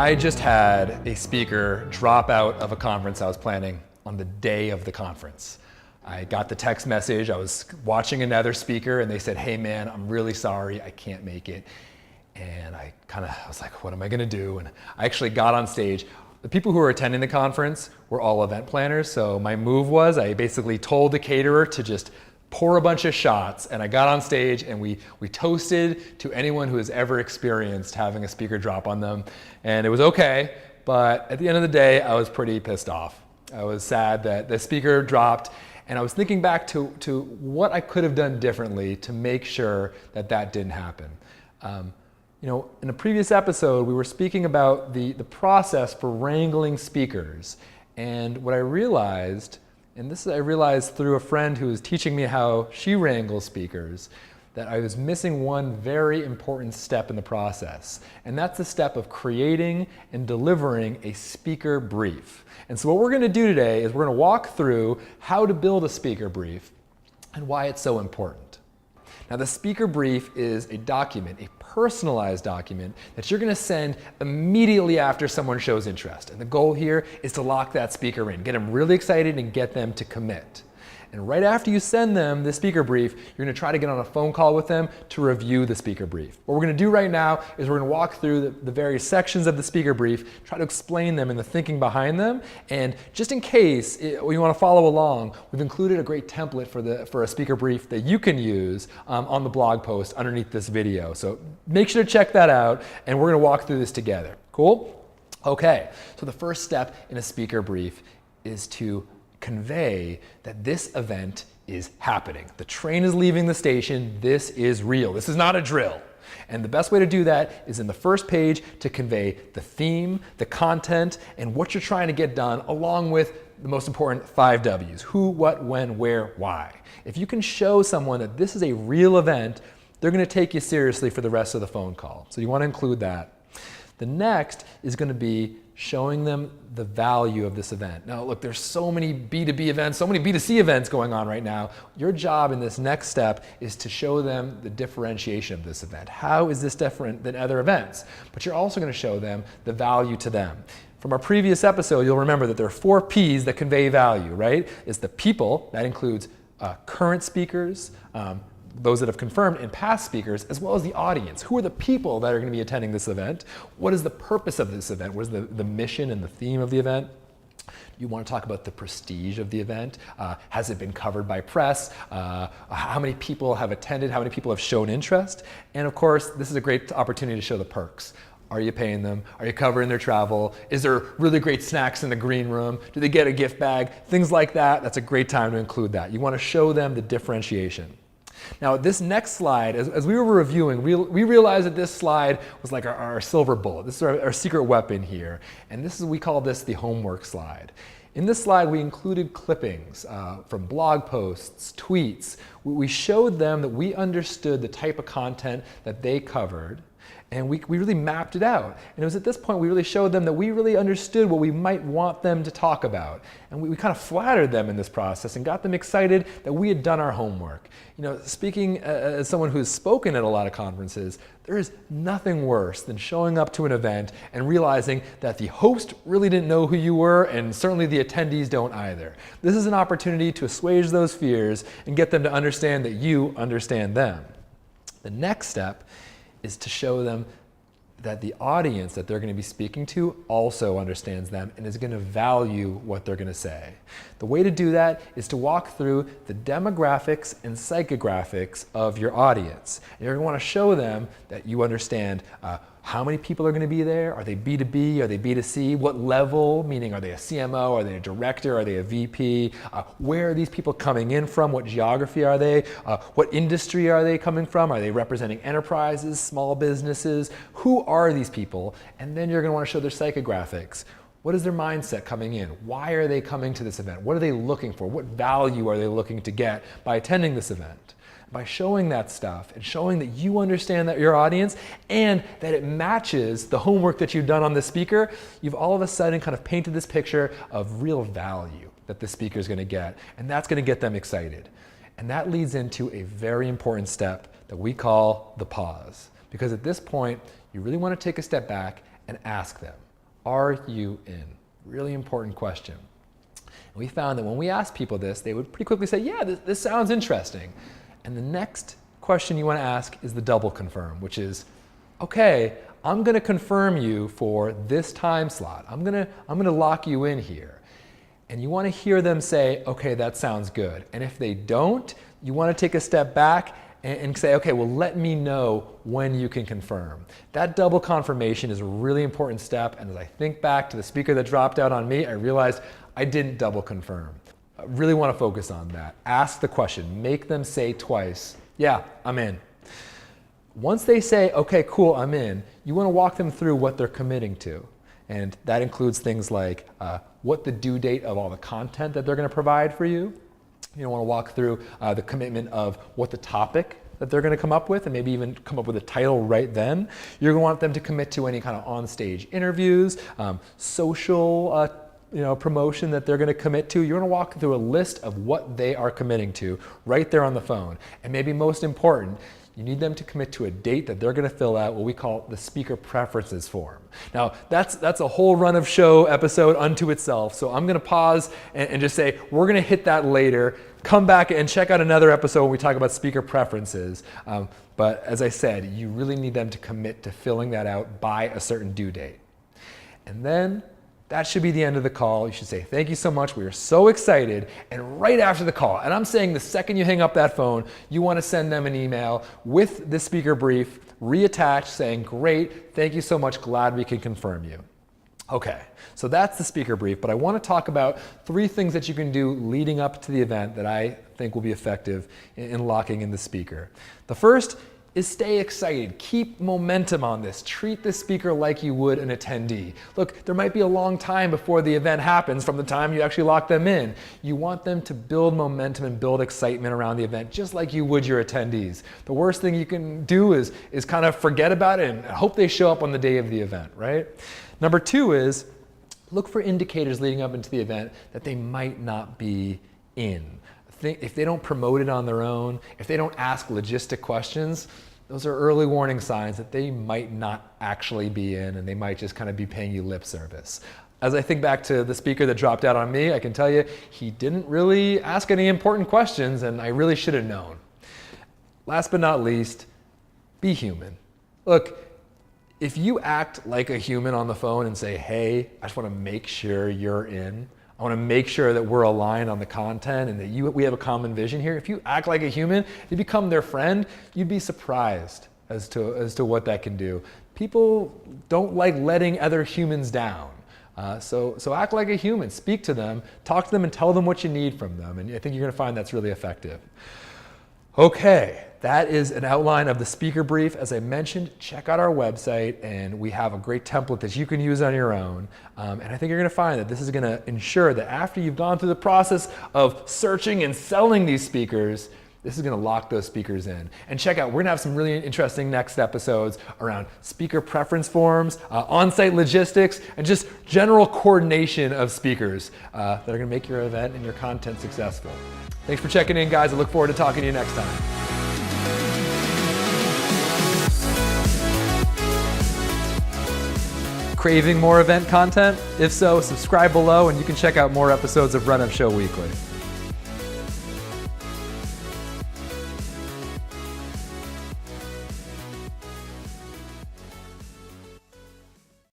I just had a speaker drop out of a conference I was planning on the day of the conference. I got the text message, I was watching another speaker and they said, "Hey man, I'm really sorry, I can't make it." And I was like, what am I gonna do? And I actually got on stage. The people who were attending the conference were all event planners, so my move was I basically told the caterer to just pour a bunch of shots, and I got on stage and we toasted to anyone who has ever experienced having a speaker drop on them. And it was okay, but at the end of the day, I was pretty pissed off. I was sad that the speaker dropped, and I was thinking back to what I could have done differently to make sure that that didn't happen. In a previous episode, we were speaking about the process for wrangling speakers. And what I realized, and this I realized through a friend who was teaching me how she wrangles speakers, that I was missing one very important step in the process. And that's the step of creating and delivering a speaker brief. And so what we're gonna do today is we're gonna walk through how to build a speaker brief and why it's so important. Now, the speaker brief is a document, a personalized document that you're gonna send immediately after someone shows interest. And the goal here is to lock that speaker in, get them really excited and get them to commit. And right after you send them the speaker brief, you're gonna try to get on a phone call with them to review the speaker brief. What we're gonna do right now is we're gonna walk through the various sections of the speaker brief, try to explain them and the thinking behind them. And just in case you wanna follow along, we've included a great template for a speaker brief that you can use on the blog post underneath this video. So make sure to check that out, and we're gonna walk through this together. Cool? Okay, so the first step in a speaker brief is to convey that this event is happening. The train is leaving the station. This is real. This is not a drill. And the best way to do that is in the first page to convey the theme, the content, and what you're trying to get done, along with the most important 5 W's: who, what, when, where, why. If you can show someone that this is a real event, they're going to take you seriously for the rest of the phone call. So you want to include that. The next is going to be showing them the value of this event. Now look, there's so many B2B events, so many B2C events going on right now. Your job in this next step is to show them the differentiation of this event. How is this different than other events? But you're also going to show them the value to them. From our previous episode, you'll remember that there are 4 P's that convey value, right? It's the people, that includes current speakers, those that have confirmed, and past speakers, as well as the audience. Who are the people that are going to be attending this event? What is the purpose of this event? What is the mission and the theme of the event? You want to talk about the prestige of the event. Has it been covered by press? How many people have attended? How many people have shown interest? And of course, this is a great opportunity to show the perks. Are you paying them? Are you covering their travel? Is there really great snacks in the green room? Do they get a gift bag? Things like that. That's a great time to include that. You want to show them the differentiation. Now, this next slide, as we were reviewing, we realized that this slide was like our silver bullet. This is our secret weapon here. And we call this the homework slide. In this slide, we included clippings from blog posts, tweets. We showed them that we understood the type of content that they covered, and we really mapped it out. And it was at this point we really showed them that we really understood what we might want them to talk about. And we kind of flattered them in this process and got them excited that we had done our homework. Speaking as someone who's spoken at a lot of conferences, there is nothing worse than showing up to an event and realizing that the host really didn't know who you were, and certainly the attendees don't either. This is an opportunity to assuage those fears and get them to understand that you understand them. The next step is to show them that the audience that they're going to be speaking to also understands them and is going to value what they're going to say. The way to do that is to walk through the demographics and psychographics of your audience. And you're going to want to show them that you understand how many people are going to be there. Are they B2B? Are they B2C? What level? Meaning, are they a CMO? Are they a director? Are they a VP? Where are these people coming in from? What geography are they? What industry are they coming from? Are they representing enterprises, small businesses? Who are these people? And then you're going to want to show their psychographics. What is their mindset coming in? Why are they coming to this event? What are they looking for? What value are they looking to get by attending this event? By showing that stuff and showing that you understand that your audience and that it matches the homework that you've done on the speaker, you've all of a sudden kind of painted this picture of real value that the speaker is going to get, and that's going to get them excited. And that leads into a very important step that we call the pause. Because at this point, you really want to take a step back and ask them, Are you in? Really important question. And we found that when we asked people this, they would pretty quickly say, yeah, this sounds interesting. And the next question you want to ask is the double confirm, which is, okay, I'm going to confirm you for this time slot. I'm going to lock you in here. And you want to hear them say, okay, that sounds good. And if they don't, you want to take a step back and say, okay, well, let me know when you can confirm. That double confirmation is a really important step. And as I think back to the speaker that dropped out on me, I realized I didn't double confirm. I really want to focus on that. Ask the question. Make them say twice, yeah, I'm in. Once they say, okay, cool, I'm in, you want to walk them through what they're committing to. And that includes things like what the due date of all the content that they're going to provide for you. You want to walk through the commitment of what the topic that they're going to come up with, and maybe even come up with a title right then. You're going to want them to commit to any kind of on-stage interviews, social promotion that they're going to commit to. You're going to walk through a list of what they are committing to right there on the phone. And maybe most important, you need them to commit to a date that they're going to fill out what we call the speaker preferences form. Now, that's a whole run of show episode unto itself. So I'm going to pause and just say, we're going to hit that later. Come back and check out another episode when we talk about speaker preferences. But as I said, you really need them to commit to filling that out by a certain due date. And then that should be the end of the call. You should say, thank you so much. We are so excited. And right after the call, and I'm saying the second you hang up that phone, you want to send them an email with the speaker brief reattached saying, great, thank you so much. Glad we can confirm you. Okay, so that's the speaker brief, but I want to talk about 3 things that you can do leading up to the event that I think will be effective in locking in the speaker. The first is stay excited. Keep momentum on this. Treat the speaker like you would an attendee. Look, there might be a long time before the event happens from the time you actually lock them in. You want them to build momentum and build excitement around the event just like you would your attendees. The worst thing you can do is kind of forget about it and hope they show up on the day of the event, right? Number 2 is look for indicators leading up into the event that they might not be in. If they don't promote it on their own, if they don't ask logistic questions, those are early warning signs that they might not actually be in, and they might just kind of be paying you lip service. As I think back to the speaker that dropped out on me, I can tell you he didn't really ask any important questions, and I really should have known. Last but not least, be human. Look, if you act like a human on the phone and say, hey, I just want to make sure you're in, I want to make sure that we're aligned on the content and that we have a common vision here. If you act like a human, you become their friend, you'd be surprised as to what that can do. People don't like letting other humans down. So act like a human, speak to them, talk to them and tell them what you need from them. And I think you're going to find that's really effective. Okay, that is an outline of the speaker brief. As I mentioned, check out our website, and we have a great template that you can use on your own. And I think you're going to find that this is going to ensure that after you've gone through the process of searching and selling these speakers, this is going to lock those speakers in. And check out, we're going to have some really interesting next episodes around speaker preference forms, on-site logistics, and just general coordination of speakers that are going to make your event and your content successful. Thanks for checking in, guys. I look forward to talking to you next time. Craving more event content? If so, subscribe below and you can check out more episodes of Run Up Show Weekly.